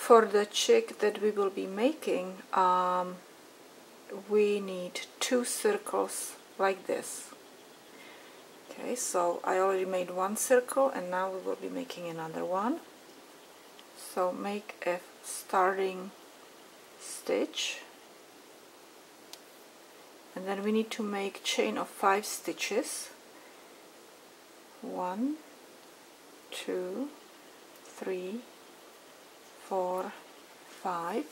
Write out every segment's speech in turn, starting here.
For the chick that we will be making, we need 2 circles like this. Okay, so I already made 1 circle and now we will be making another one. So make a starting stitch, and then we need to make chain of 5 stitches. 1, 2, 3, 4, 5,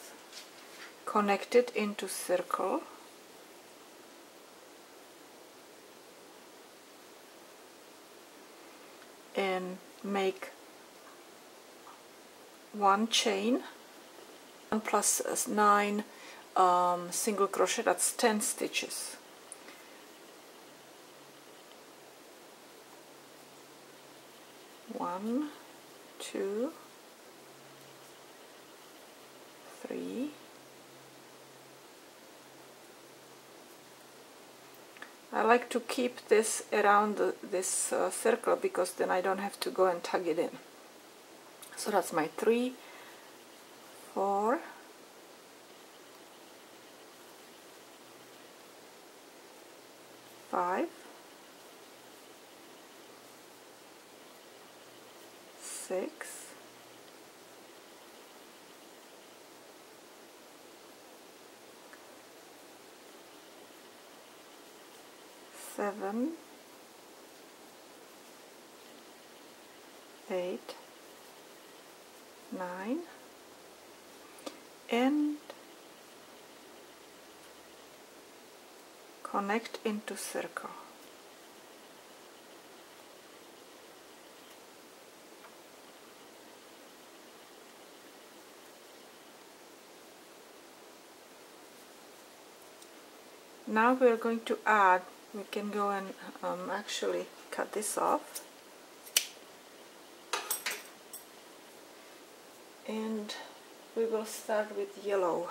connect it into circle, and make 1 chain, 1 plus 9 single crochet, that's 10 stitches. One, 2, 3. I like to keep this around this circle because then I don't have to go and tug it in. So that's my 3, 4, 5, 6, 7, 8, 9, and connect into circle. Now we're going to add, we can go and actually cut this off, and we will start with yellow.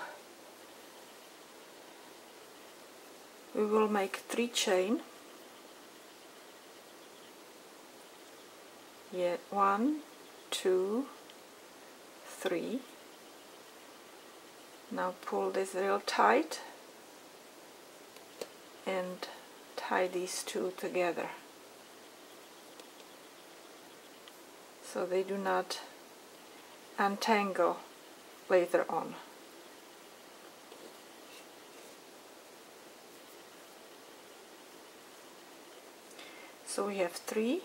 We will make 3 chain. Yeah, 1, 2, 3. Now pull this real tight and tie these 2 together so they do not untangle later on. So we have 3,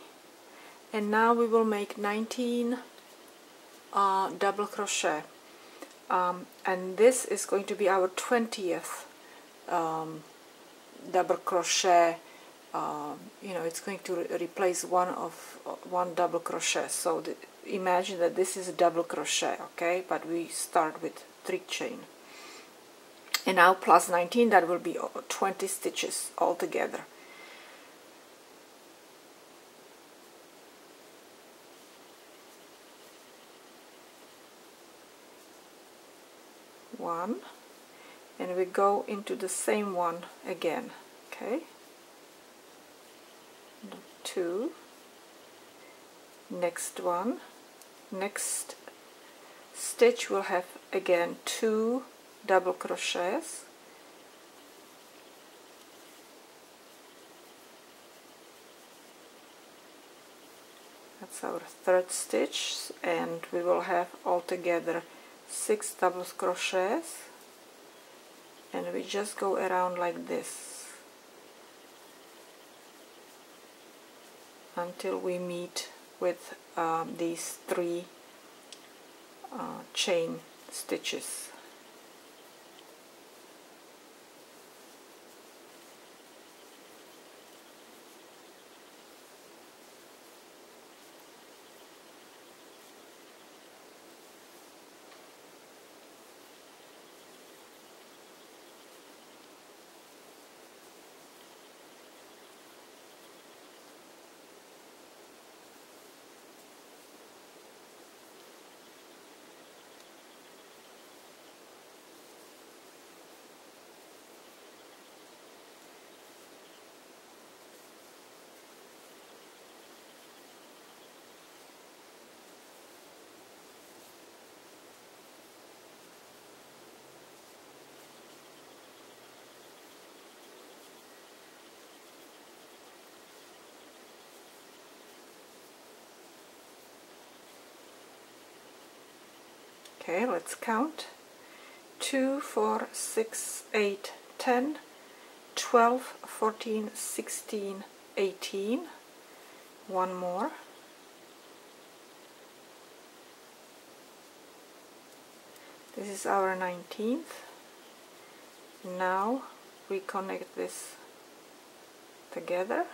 and now we will make 19 double crochet, and this is going to be our 20th double crochet. You know, it's going to replace one double crochet. So imagine that this is a double crochet, okay, but we start with 3 chain, and now plus 19, that will be 20 stitches altogether. One, and we go into the same one again, okay, 2, next one, next stitch will have again 2 double crochets, that's our 3rd stitch, and we will have altogether 6 double crochets, and we just go around like this until we meet with these 3 chain stitches. Okay, let's count. 2, 4, 6, 8, 10, 12, 14, 16, 18. One more. This is our 19th. Now we connect this together,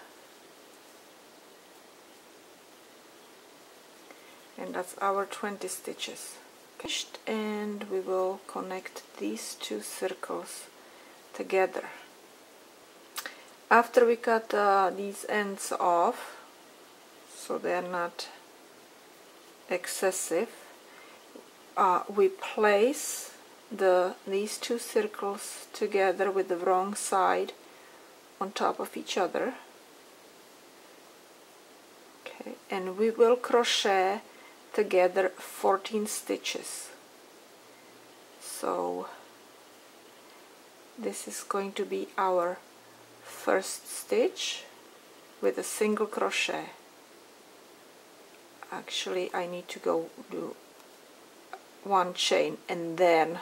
and that's our 20 stitches. And we will connect these two circles together. After we cut these ends off, so they're not excessive, we place these two circles together with the wrong side on top of each other. Okay, and we will crochet together 14 stitches. So this is going to be our first stitch with a single crochet. Actually, I need to go do one chain and then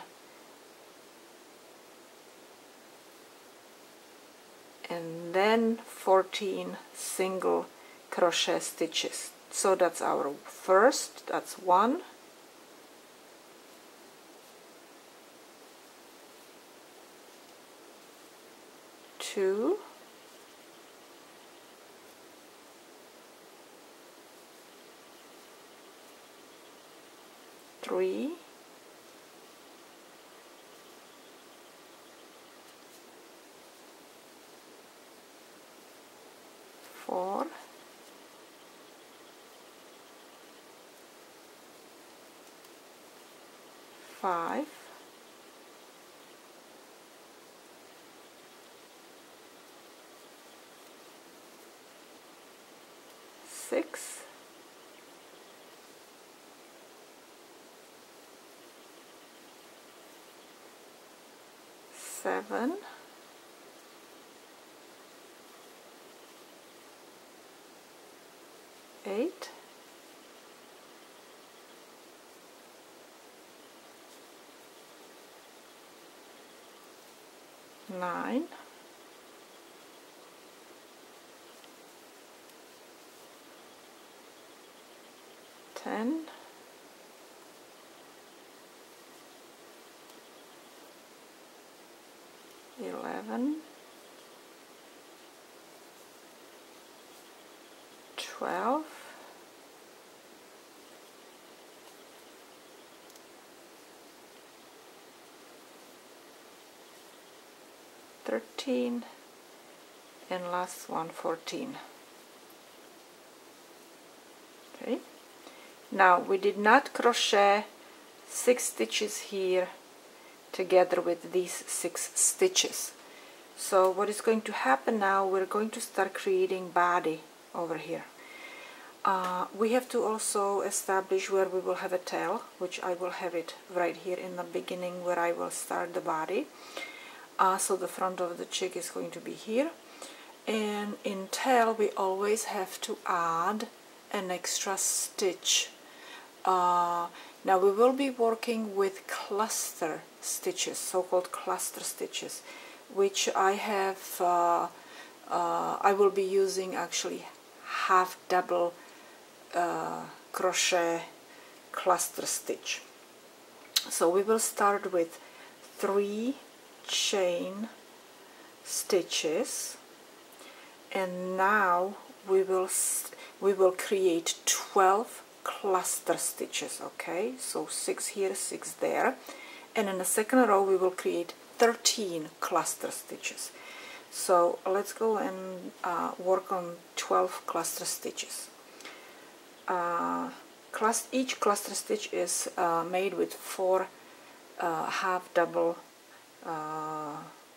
and then 14 single crochet stitches. So that's our first, that's 1, 2, 3, 4, 5, 6, 7, 8, 9, 10, 11, 12, 13, and last one 14. Okay, now we did not crochet 6 stitches here together with these 6 stitches. So what is going to happen now, we're going to start creating body over here. We have to also establish where we will have a tail, which I will have it right here in the beginning where I will start the body. So the front of the chick is going to be here, and in tail we always have to add an extra stitch. Now we will be working with cluster stitches, so-called cluster stitches, which I have, I will be using actually half double crochet cluster stitch. So we will start with 3 chain stitches, and now we will create 12 cluster stitches. Okay, so 6 here, 6 there, and in the second row we will create 13 cluster stitches. So let's go and work on 12 cluster stitches. Each cluster stitch is made with 4 half double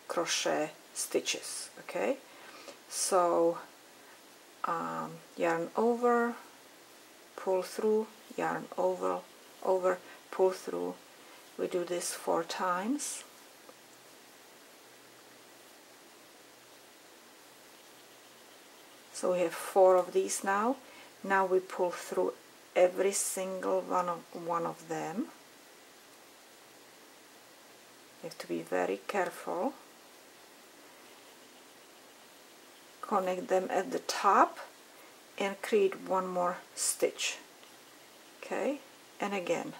crochet stitches. Okay, so yarn over, pull through, yarn over, pull through. We do this 4 times. So we have 4 of these now. Now we pull through every single one of them. You have to be very careful. Connect them at the top and create one more stitch. Okay, and again,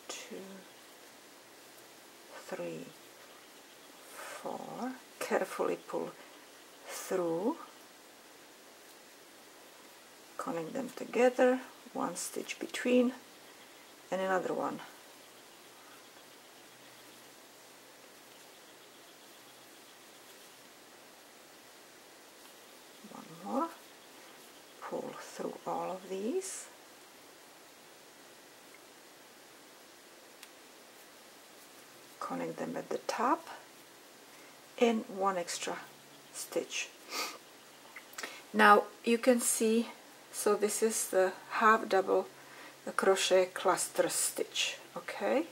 2, 3, 4. Carefully pull through. Connect them together, one stitch between, and another one. One more. Pull through all of these. Connect them at the top, and one extra stitch. Now you can see, so this is the half double crochet cluster stitch, okay?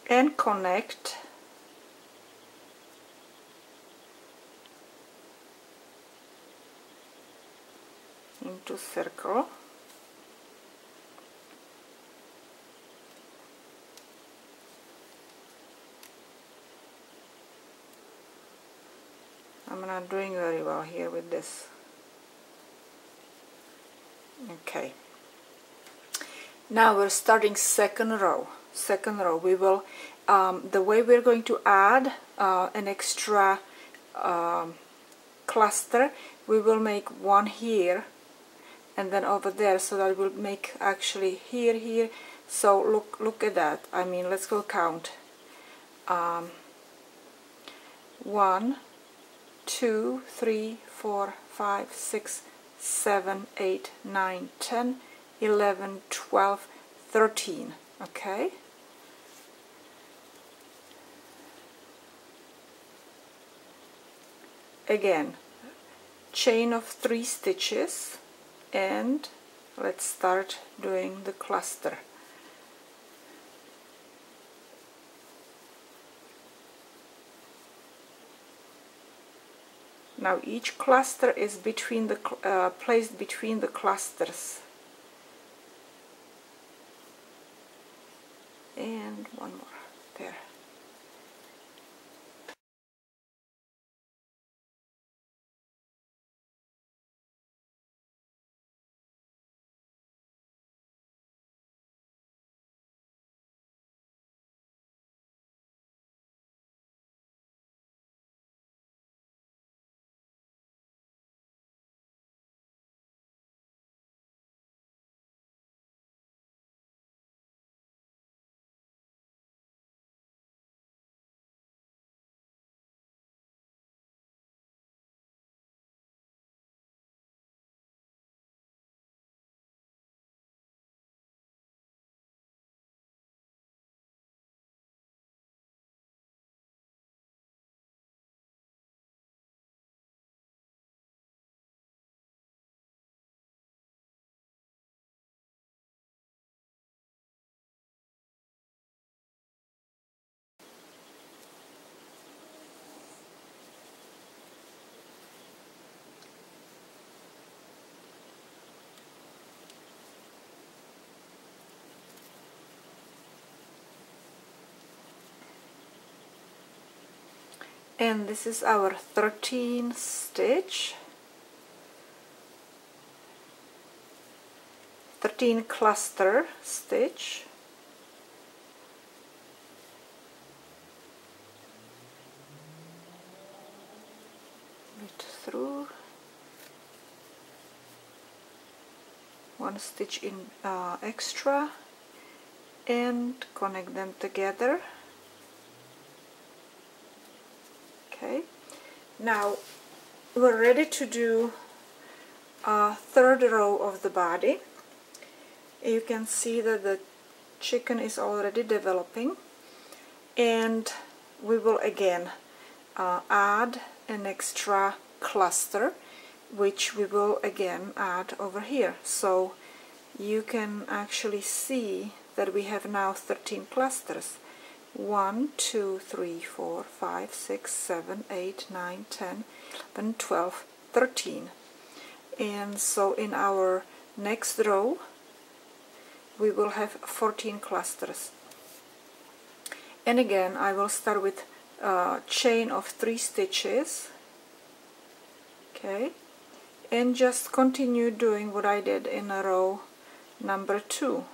And connect into circle. I'm not doing very well here with this. Okay. Now we're starting second row. Second row. We will, the way we're going to add an extra cluster, we will make one here and then over there, so that will make actually here, here. So look at that. I mean, let's go count. 1, 2, 3, 4, 5, 6, 7, 8, 9, 10, 11, 12, 13. Okay. Again, chain of 3 stitches, and let's start doing the cluster. Now each cluster is between the placed between the clusters, and one more there. and this is our 13th stitch, 13 cluster stitch. Through one stitch in extra and connect them together. Okay, now we're ready to do a third row of the body. You can see that the chicken is already developing, and we will again add an extra cluster, which we will again add over here. So you can actually see that we have now 13 clusters. 1, 2, 3, 4, 5, 6, 7, 8, 9, 10, 11, 12, 13. And so in our next row we will have 14 clusters. And again I will start with a chain of 3 stitches, okay, and just continue doing what I did in a row number 2.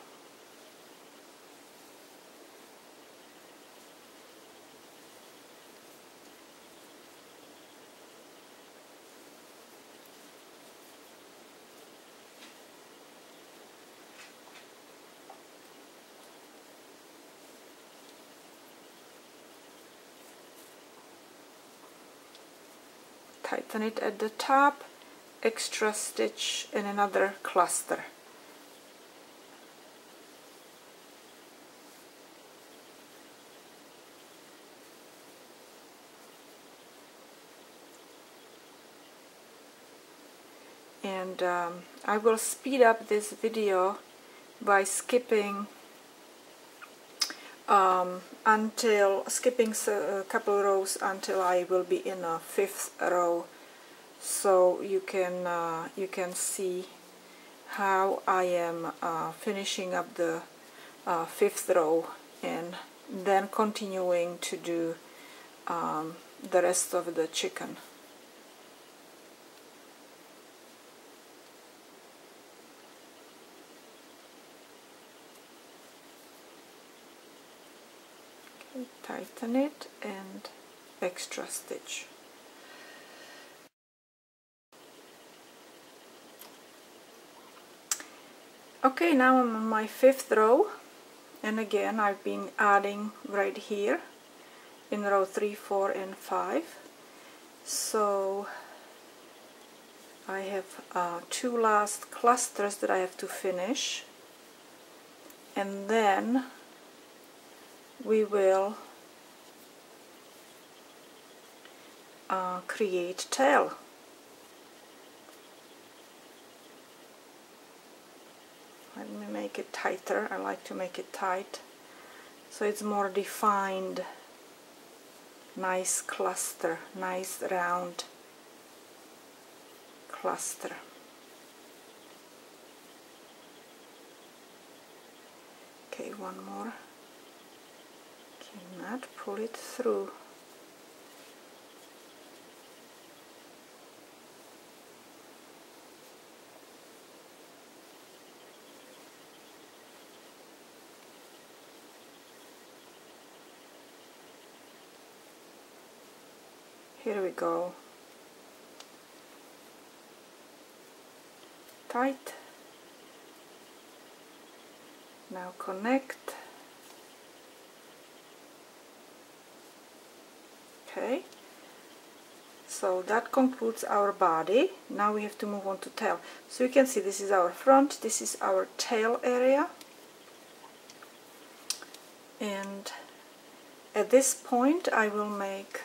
Tighten it at the top, extra stitch and another cluster. And I will speed up this video by skipping skipping a couple rows until I will be in a 5th row, so you can see how I am finishing up the 5th row and then continuing to do the rest of the chicken. Tighten it and extra stitch. Okay, now I'm on my 5th row, and again I've been adding right here in row 3, 4 and 5. So I have 2 last clusters that I have to finish, and then we will create tail. Let me make it tighter. I like to make it tight so it's more defined. Nice cluster, nice round cluster. Okay, one more. Cannot pull it through. Here we go. Tight. Now connect. Okay. So that concludes our body. Now we have to move on to tail. So you can see this is our front, this is our tail area. And at this point I will make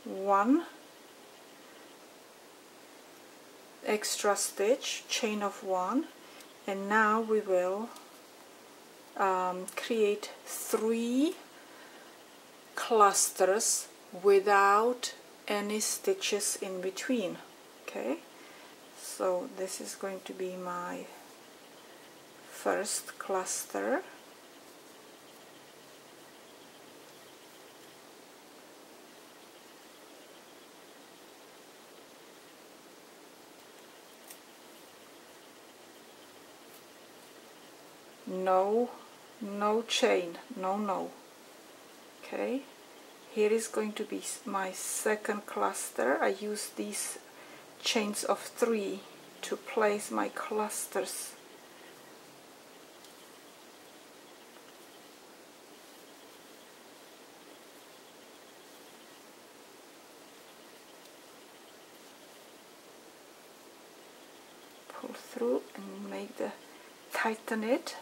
1 extra stitch, chain of 1, and now we will create 3 clusters without any stitches in between. Okay, so this is going to be my first cluster. no chain, no. Okay, here is going to be my second cluster. I use these chains of 3 to place my clusters. Pull through and make the tighten it.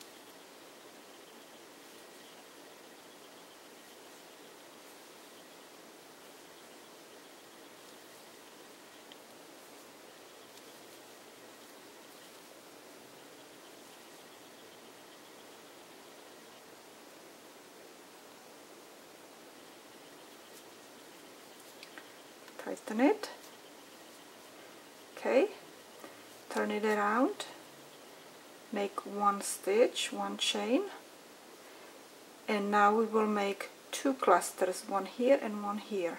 Tighten it. Okay, turn it around, make 1 stitch, 1 chain, and now we will make 2 clusters, 1 here and 1 here.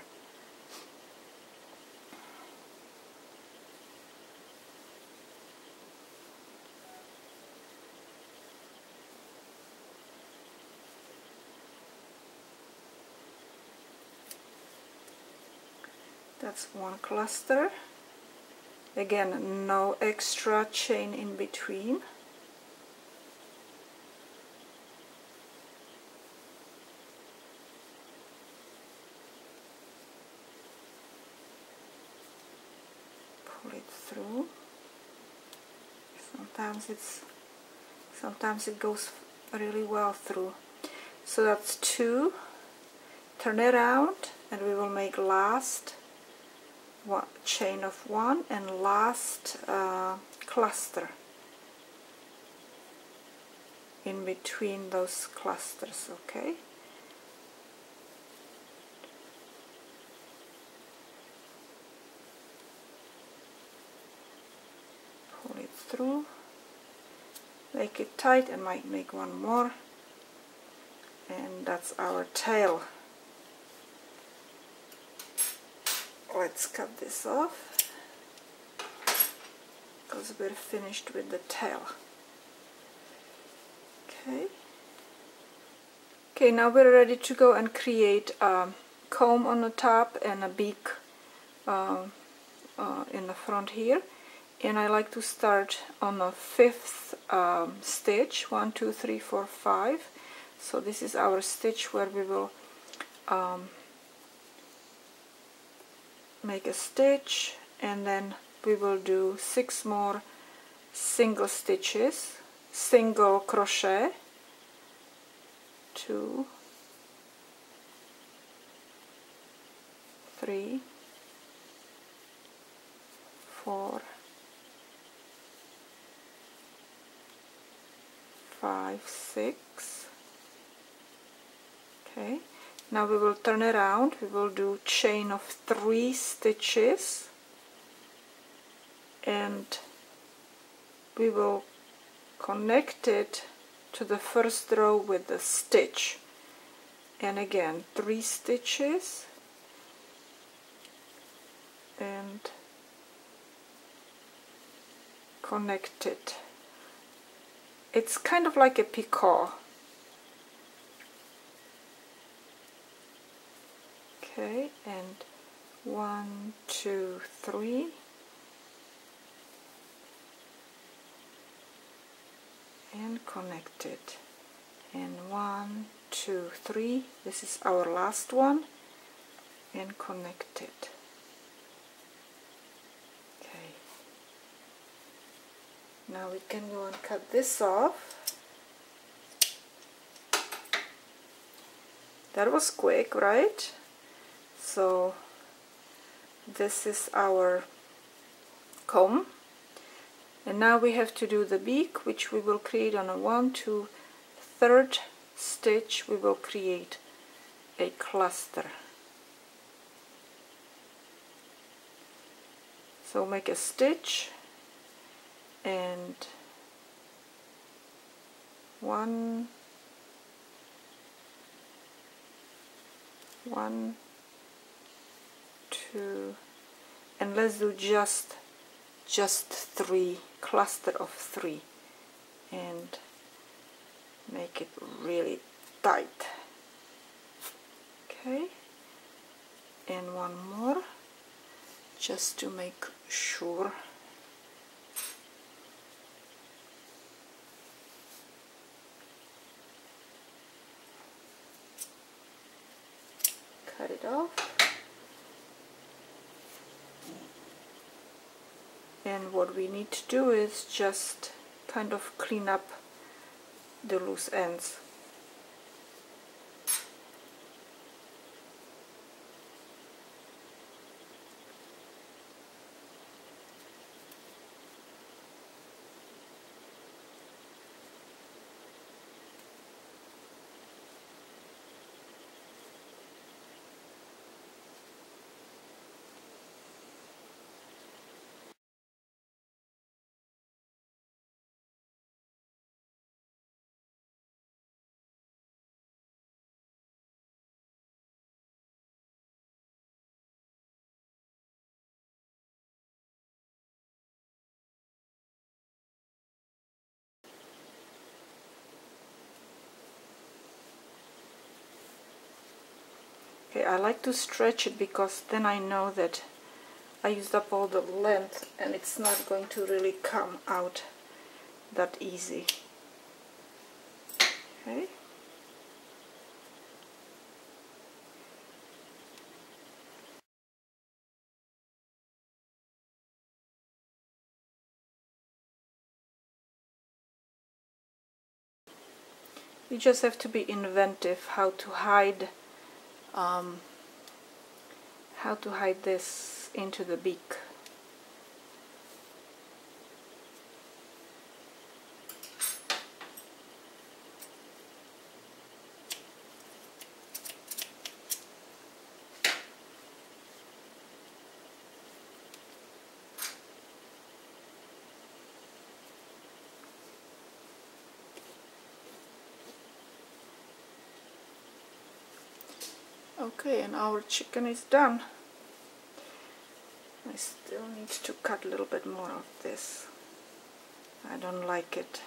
That's 1 cluster. Again, no extra chain in between. Pull it through. Sometimes it goes really well through. So that's 2. Turn it around and we will make last chain of 1 and last cluster in between those clusters. Okay, pull it through, make it tight, and might make 1 more, and that's our tail. Let's cut this off because we're finished with the tail. Okay, now we're ready to go and create a comb on the top and a beak in the front here. And I like to start on the 5th stitch, 1, 2, 3, 4, 5. So this is our stitch where we will make a stitch, and then we will do 6 more single stitches, single crochet, 2, 3, 4, 5, 6. Okay, now we will turn around, we will do chain of 3 stitches, and we will connect it to the first row with the stitch, and again 3 stitches, and connect it. It's kind of like a picot. Okay, and 1, 2, 3, and connect it, and 1, 2, 3, this is our last one, and connect it. Okay, now we can go and cut this off. That was quick, right? So this is our comb, and now we have to do the beak, which we will create on a 1, 2, 3rd stitch. We will create a cluster. So make a stitch and 1, 2, and let's do just 3, cluster of 3, and make it really tight. Okay, and one more just to make sure. Cut it off. And what we need to do is just kind of clean up the loose ends. Okay, I like to stretch it because then I know that I used up all the length and it's not going to really come out that easy. Okay. You just have to be inventive how to hide this into the beak. Okay, and our chicken is done. I still need to cut a little bit more of this. I don't like it.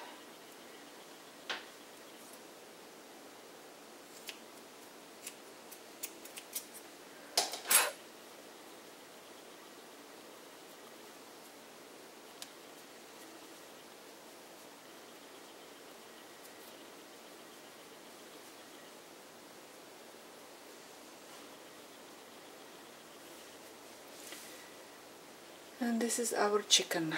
And this is our chicken.